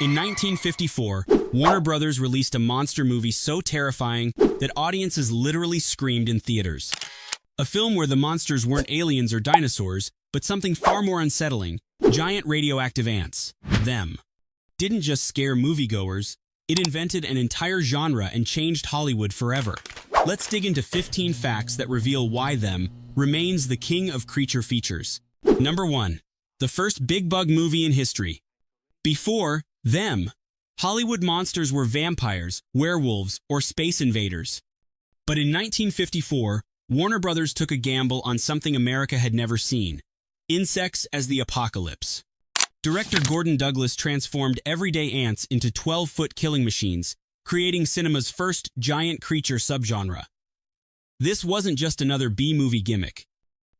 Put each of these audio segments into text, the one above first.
In 1954, Warner Brothers released a monster movie so terrifying that audiences literally screamed in theaters. A film where the monsters weren't aliens or dinosaurs, but something far more unsettling: giant radioactive ants. Them. Didn't just scare moviegoers, it invented an entire genre and changed Hollywood forever. Let's dig into 15 facts that reveal why Them remains the king of creature features. Number 1. The first big bug movie in history. Before Them, Hollywood monsters were vampires, werewolves, or space invaders. But in 1954, Warner Brothers took a gamble on something America had never seen: insects as the apocalypse. Director Gordon Douglas transformed everyday ants into 12-foot killing machines, creating cinema's first giant creature subgenre. This wasn't just another B-movie gimmick.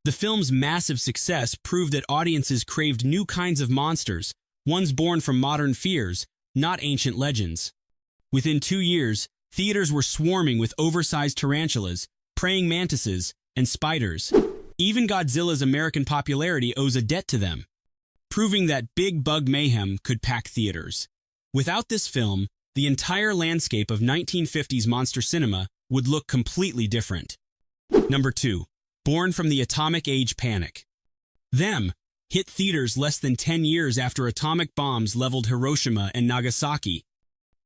The film's massive success proved that audiences craved new kinds of monsters, ones born from modern fears, not ancient legends. Within 2 years, theaters were swarming with oversized tarantulas, praying mantises, and spiders. Even Godzilla's American popularity owes a debt to them, proving that big bug mayhem could pack theaters. Without this film, the entire landscape of 1950s monster cinema would look completely different. Number 2. Born from the atomic age panic. Them hit theaters less than 10 years after atomic bombs leveled Hiroshima and Nagasaki.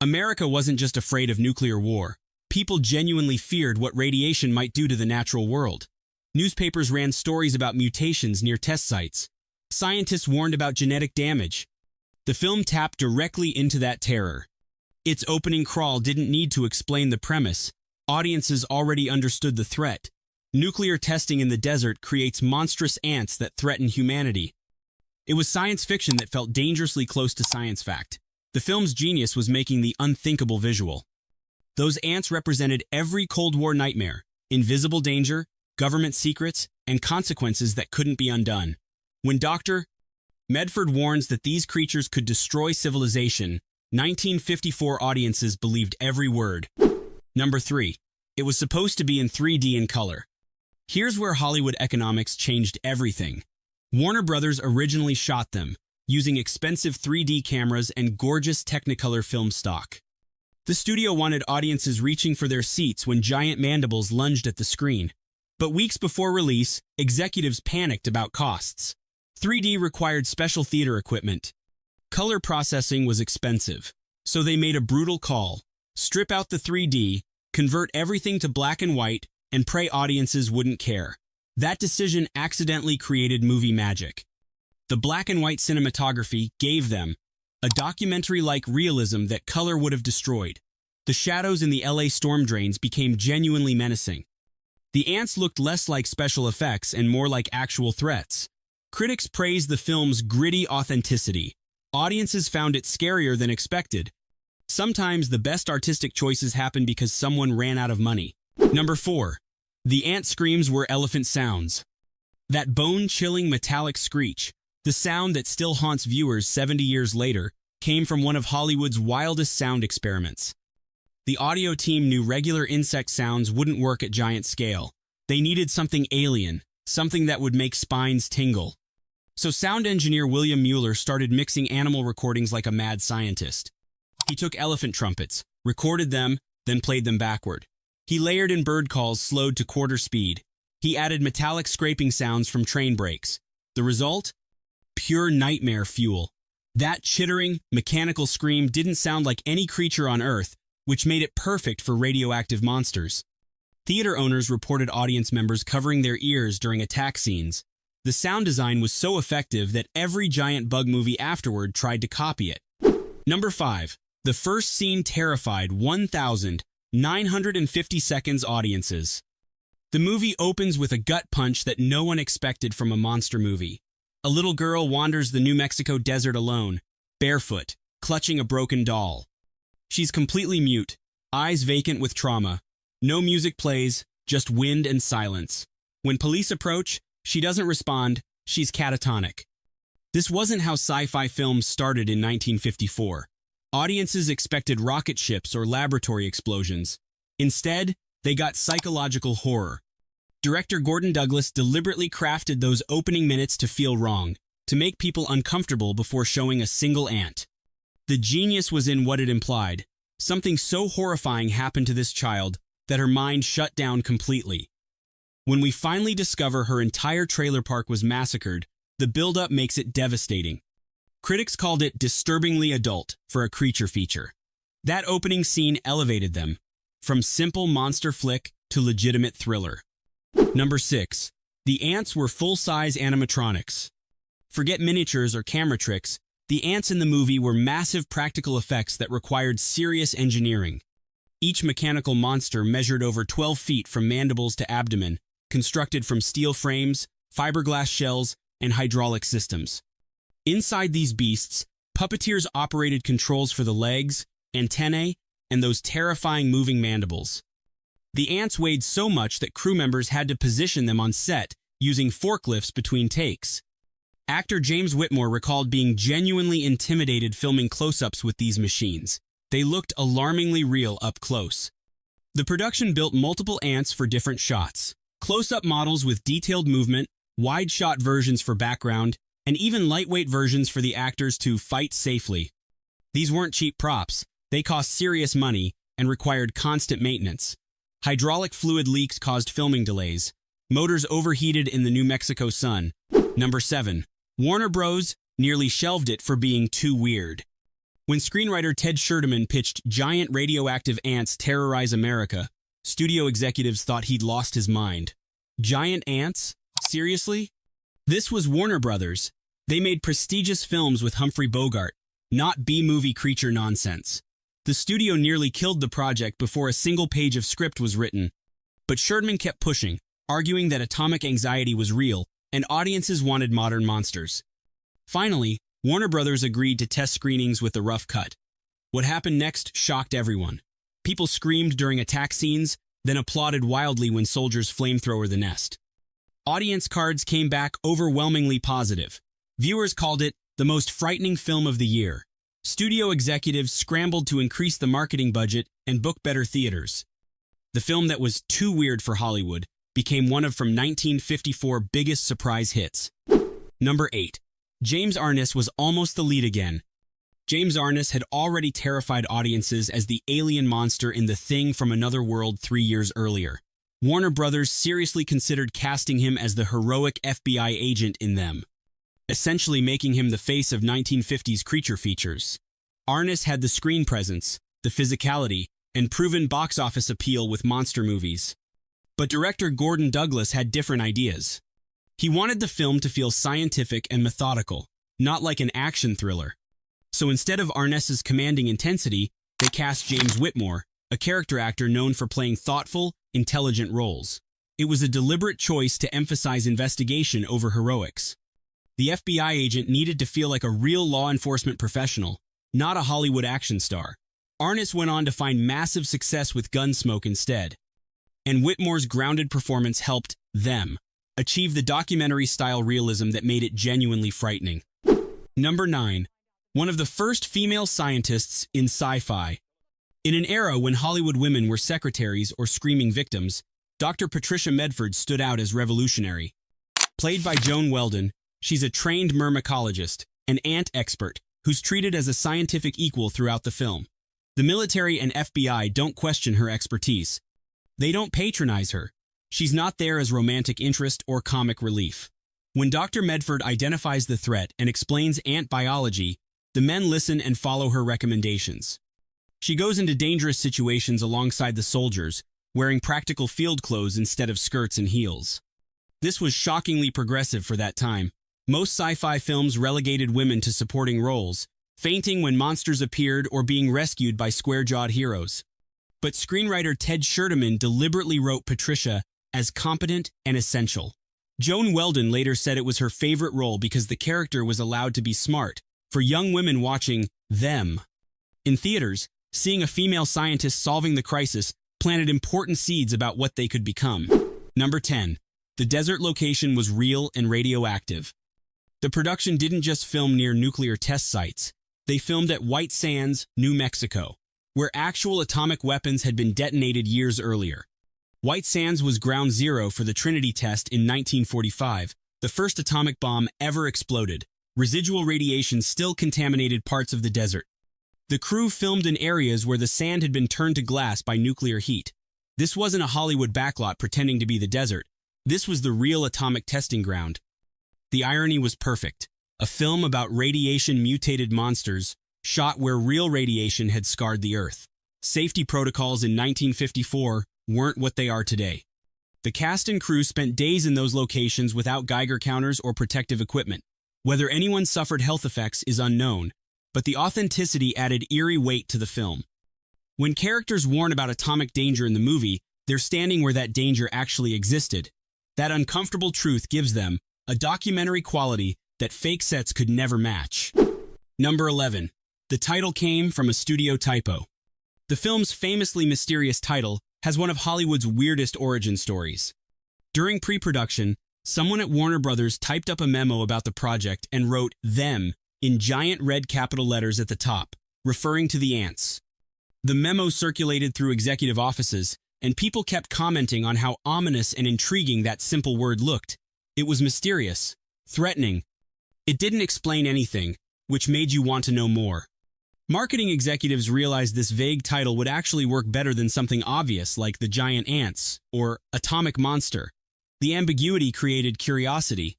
America wasn't just afraid of nuclear war. People genuinely feared what radiation might do to the natural world. Newspapers ran stories about mutations near test sites. Scientists warned about genetic damage. The film tapped directly into that terror. Its opening crawl didn't need to explain the premise. Audiences already understood the threat. Nuclear testing in the desert creates monstrous ants that threaten humanity. It was science fiction that felt dangerously close to science fact. The film's genius was making the unthinkable visual. Those ants represented every Cold War nightmare: invisible danger, government secrets, and consequences that couldn't be undone. When Dr. Medford warns that these creatures could destroy civilization, 1954 audiences believed every word. Number 3. It was supposed to be in 3D and color. Here's where Hollywood economics changed everything. Warner Brothers originally shot them, using expensive 3D cameras and gorgeous Technicolor film stock. The studio wanted audiences reaching for their seats when giant mandibles lunged at the screen. But weeks before release, executives panicked about costs. 3D required special theater equipment. Color processing was expensive, so they made a brutal call: strip out the 3D, convert everything to black and white, and pray audiences wouldn't care. That decision accidentally created movie magic. The black and white cinematography gave Them a documentary-like realism that color would have destroyed. The shadows in the LA storm drains became genuinely menacing. The ants looked less like special effects and more like actual threats. Critics praised the film's gritty authenticity. Audiences found it scarier than expected. Sometimes the best artistic choices happen because someone ran out of money. Number 4. The ant screams were elephant sounds. That bone-chilling metallic screech, the sound that still haunts viewers 70 years later, came from one of Hollywood's wildest sound experiments. The audio team knew regular insect sounds wouldn't work at giant scale. They needed something alien, something that would make spines tingle. So sound engineer William Mueller started mixing animal recordings like a mad scientist. He took elephant trumpets, recorded them, then played them backward. He layered in bird calls slowed to quarter speed. He added metallic scraping sounds from train brakes. The result? Pure nightmare fuel. That chittering, mechanical scream didn't sound like any creature on Earth, which made it perfect for radioactive monsters. Theater owners reported audience members covering their ears during attack scenes. The sound design was so effective that every giant bug movie afterward tried to copy it. Number 5. The first scene terrified 1,950 seconds audiences. The movie opens with a gut punch that no one expected from a monster movie. A little girl wanders the New Mexico desert alone, barefoot, clutching a broken doll. She's completely mute, eyes vacant with trauma. No music plays, just wind and silence. When police approach, she doesn't respond, she's catatonic. This wasn't how sci-fi films started in 1954. Audiences expected rocket ships or laboratory explosions. Instead, they got psychological horror. Director Gordon Douglas deliberately crafted those opening minutes to feel wrong, to make people uncomfortable before showing a single ant. The genius was in what it implied. Something so horrifying happened to this child that her mind shut down completely. When we finally discover her entire trailer park was massacred, the build-up makes it devastating. Critics called it disturbingly adult for a creature feature. That opening scene elevated them, from simple monster flick to legitimate thriller. Number 6. The ants were full-size animatronics. Forget miniatures or camera tricks, the ants in the movie were massive practical effects that required serious engineering. Each mechanical monster measured over 12 feet from mandibles to abdomen, constructed from steel frames, fiberglass shells, and hydraulic systems. Inside these beasts, puppeteers operated controls for the legs, antennae, and those terrifying moving mandibles. The ants weighed so much that crew members had to position them on set using forklifts between takes. Actor James Whitmore recalled being genuinely intimidated filming close-ups with these machines. They looked alarmingly real up close. The production built multiple ants for different shots. Close-up models with detailed movement, wide-shot versions for background, and even lightweight versions for the actors to fight safely. These weren't cheap props. They cost serious money and required constant maintenance. Hydraulic fluid leaks caused filming delays. Motors overheated in the New Mexico sun. Number 7. Warner Bros. Nearly shelved it for being too weird. When screenwriter Ted Sherdeman pitched giant radioactive ants terrorize America, studio executives thought he'd lost his mind. Giant ants? Seriously? This was Warner Brothers. They made prestigious films with Humphrey Bogart, not B-movie creature nonsense. The studio nearly killed the project before a single page of script was written. But Sherdeman kept pushing, arguing that atomic anxiety was real and audiences wanted modern monsters. Finally, Warner Brothers agreed to test screenings with the rough cut. What happened next shocked everyone. People screamed during attack scenes, then applauded wildly when soldiers flamethrower the nest. Audience cards came back overwhelmingly positive. Viewers called it the most frightening film of the year. Studio executives scrambled to increase the marketing budget and book better theaters. The film that was too weird for Hollywood became one of from 1954 biggest surprise hits. Number 8. James Arness was almost the lead again. James Arness had already terrified audiences as the alien monster in The Thing from Another World 3 years earlier. Warner Brothers seriously considered casting him as the heroic FBI agent in Them, essentially making him the face of 1950s creature features. Arness had the screen presence, the physicality, and proven box office appeal with monster movies. But director Gordon Douglas had different ideas. He wanted the film to feel scientific and methodical, not like an action thriller. So instead of Arness's commanding intensity, they cast James Whitmore, a character actor known for playing thoughtful, intelligent roles. It was a deliberate choice to emphasize investigation over heroics. The FBI agent needed to feel like a real law enforcement professional, not a Hollywood action star. Arness went on to find massive success with Gunsmoke instead. And Whitmore's grounded performance helped Them achieve the documentary-style realism that made it genuinely frightening. Number 9. One of the first female scientists in sci-fi. In an era when Hollywood women were secretaries or screaming victims, Dr. Patricia Medford stood out as revolutionary. Played by Joan Weldon, she's a trained myrmecologist, an ant expert, who's treated as a scientific equal throughout the film. The military and FBI don't question her expertise. They don't patronize her. She's not there as romantic interest or comic relief. When Dr. Medford identifies the threat and explains ant biology, the men listen and follow her recommendations. She goes into dangerous situations alongside the soldiers, wearing practical field clothes instead of skirts and heels. This was shockingly progressive for that time. Most sci-fi films relegated women to supporting roles, fainting when monsters appeared or being rescued by square-jawed heroes. But screenwriter Ted Sherdeman deliberately wrote Patricia as competent and essential. Joan Weldon later said it was her favorite role because the character was allowed to be smart. For young women watching Them in theaters, seeing a female scientist solving the crisis planted important seeds about what they could become. Number 10. The desert location was real and radioactive. The production didn't just film near nuclear test sites. They filmed at White Sands, New Mexico, where actual atomic weapons had been detonated years earlier. White Sands was ground zero for the Trinity test in 1945, the first atomic bomb ever exploded. Residual radiation still contaminated parts of the desert. The crew filmed in areas where the sand had been turned to glass by nuclear heat. This wasn't a Hollywood backlot pretending to be the desert. This was the real atomic testing ground. The irony was perfect. A film about radiation-mutated monsters, shot where real radiation had scarred the Earth. Safety protocols in 1954 weren't what they are today. The cast and crew spent days in those locations without Geiger counters or protective equipment. Whether anyone suffered health effects is unknown, but the authenticity added eerie weight to the film. When characters warn about atomic danger in the movie, they're standing where that danger actually existed. That uncomfortable truth gives them a documentary quality that fake sets could never match. Number 11. The title came from a studio typo. The film's famously mysterious title has one of Hollywood's weirdest origin stories. During pre-production, someone at Warner Brothers typed up a memo about the project and wrote "them" in giant red capital letters at the top, referring to the ants. The memo circulated through executive offices, and people kept commenting on how ominous and intriguing that simple word looked. It was mysterious, threatening. It didn't explain anything, which made you want to know more. Marketing executives realized this vague title would actually work better than something obvious like the giant ants or atomic monster. The ambiguity created curiosity.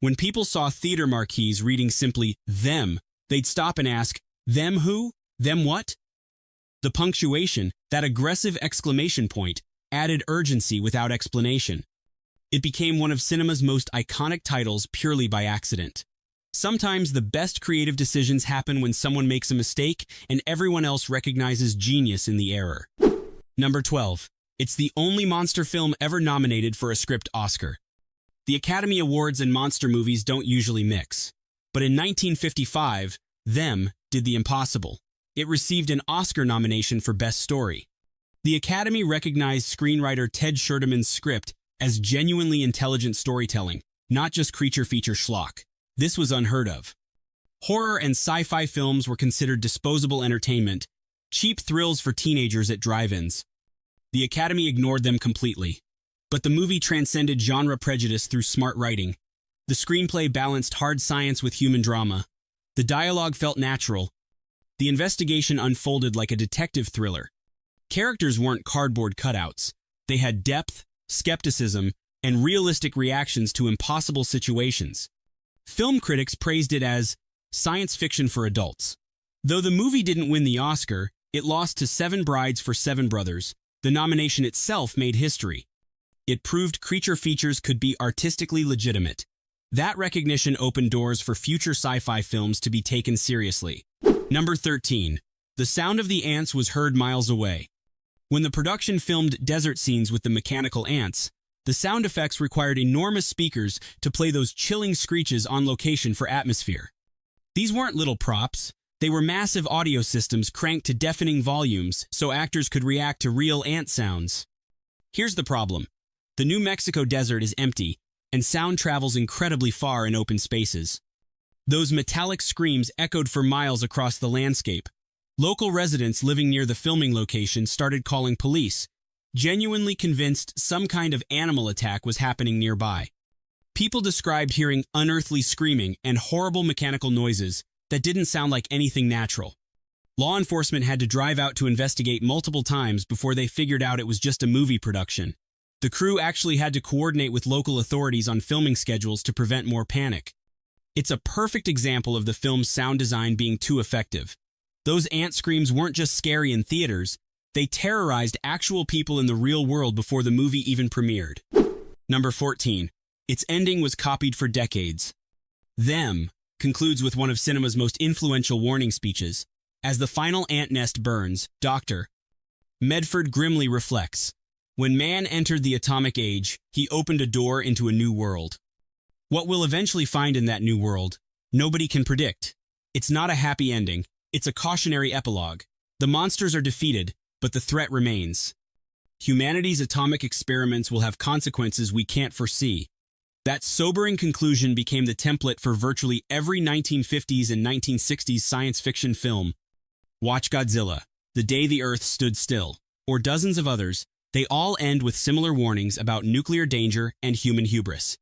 When people saw theater marquees reading simply "them," they'd stop and ask, "Them who? Them what?" The punctuation, that aggressive exclamation point, added urgency without explanation. It became one of cinema's most iconic titles purely by accident. Sometimes the best creative decisions happen when someone makes a mistake and everyone else recognizes genius in the error. Number 12. It's the only monster film ever nominated for a script Oscar. The Academy Awards and monster movies don't usually mix. But in 1955, "Them" did the impossible. It received an Oscar nomination for Best Story. The Academy recognized screenwriter Ted Sherderman's script as genuinely intelligent storytelling, not just creature feature schlock. This was unheard of. Horror and sci-fi films were considered disposable entertainment, cheap thrills for teenagers at drive-ins. The Academy ignored them completely. But the movie transcended genre prejudice through smart writing. The screenplay balanced hard science with human drama. The dialogue felt natural. The investigation unfolded like a detective thriller. Characters weren't cardboard cutouts. They had depth, skepticism, and realistic reactions to impossible situations. Film critics praised it as science fiction for adults. Though the movie didn't win the Oscar, it lost to Seven Brides for Seven Brothers. The nomination itself made history. It proved creature features could be artistically legitimate. That recognition opened doors for future sci-fi films to be taken seriously. Number 13. The sound of the ants was heard miles away. When the production filmed desert scenes with the mechanical ants, the sound effects required enormous speakers to play those chilling screeches on location for atmosphere. These weren't little props. They were massive audio systems cranked to deafening volumes so actors could react to real ant sounds. Here's the problem. The New Mexico desert is empty, and sound travels incredibly far in open spaces. Those metallic screams echoed for miles across the landscape. Local residents living near the filming location started calling police, genuinely convinced some kind of animal attack was happening nearby. People described hearing unearthly screaming and horrible mechanical noises that didn't sound like anything natural. Law enforcement had to drive out to investigate multiple times before they figured out it was just a movie production. The crew actually had to coordinate with local authorities on filming schedules to prevent more panic. It's a perfect example of the film's sound design being too effective. Those ant screams weren't just scary in theaters, they terrorized actual people in the real world before the movie even premiered. Number 14. Its ending was copied for decades. "Them" concludes with one of cinema's most influential warning speeches. As the final ant nest burns, Dr. Medford grimly reflects, "When man entered the atomic age, he opened a door into a new world." What we'll eventually find in that new world, nobody can predict. It's not a happy ending, it's a cautionary epilogue. The monsters are defeated, but the threat remains. Humanity's atomic experiments will have consequences we can't foresee. That sobering conclusion became the template for virtually every 1950s and 1960s science fiction film. Watch Godzilla, The Day the Earth Stood Still, or dozens of others. They all end with similar warnings about nuclear danger and human hubris.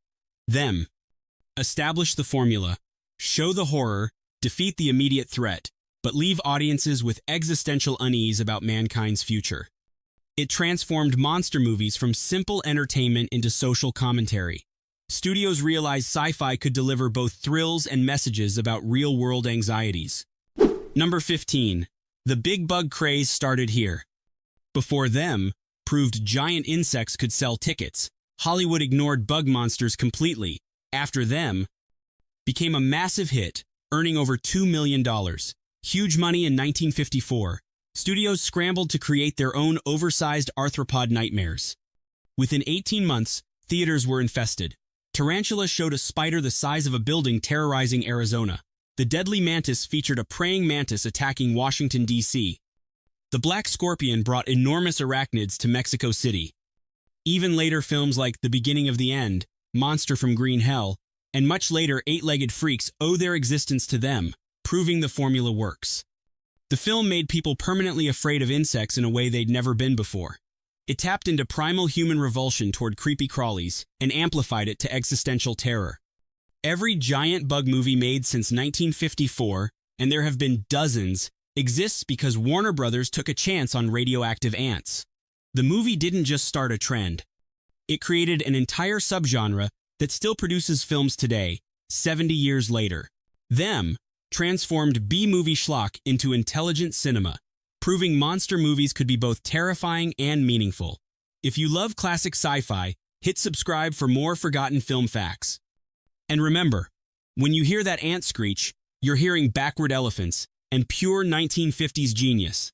Them. Establish the formula. Show the horror, defeat the immediate threat, but leave audiences with existential unease about mankind's future. It transformed monster movies from simple entertainment into social commentary. Studios realized sci-fi could deliver both thrills and messages about real-world anxieties. Number 15. The big bug craze started here. Before them, proved giant insects could sell tickets. Hollywood ignored bug monsters completely. After them, became a massive hit, earning over $2 million. Huge money in 1954. Studios scrambled to create their own oversized arthropod nightmares. Within 18 months, theaters were infested. Tarantula showed a spider the size of a building terrorizing Arizona. The deadly mantis featured a praying mantis attacking Washington, D.C. The black scorpion brought enormous arachnids to Mexico City. Even later films like The Beginning of the End, Monster from Green Hell, and much later Eight-Legged Freaks owe their existence to them, proving the formula works. The film made people permanently afraid of insects in a way they'd never been before. It tapped into primal human revulsion toward creepy crawlies and amplified it to existential terror. Every giant bug movie made since 1954, and there have been dozens, exists because Warner Brothers took a chance on radioactive ants. The movie didn't just start a trend. It created an entire subgenre that still produces films today, 70 years later. Them transformed B-movie schlock into intelligent cinema, proving monster movies could be both terrifying and meaningful. If you love classic sci-fi, hit subscribe for more forgotten film facts. And remember, when you hear that ant screech, you're hearing backward elephants and pure 1950s genius.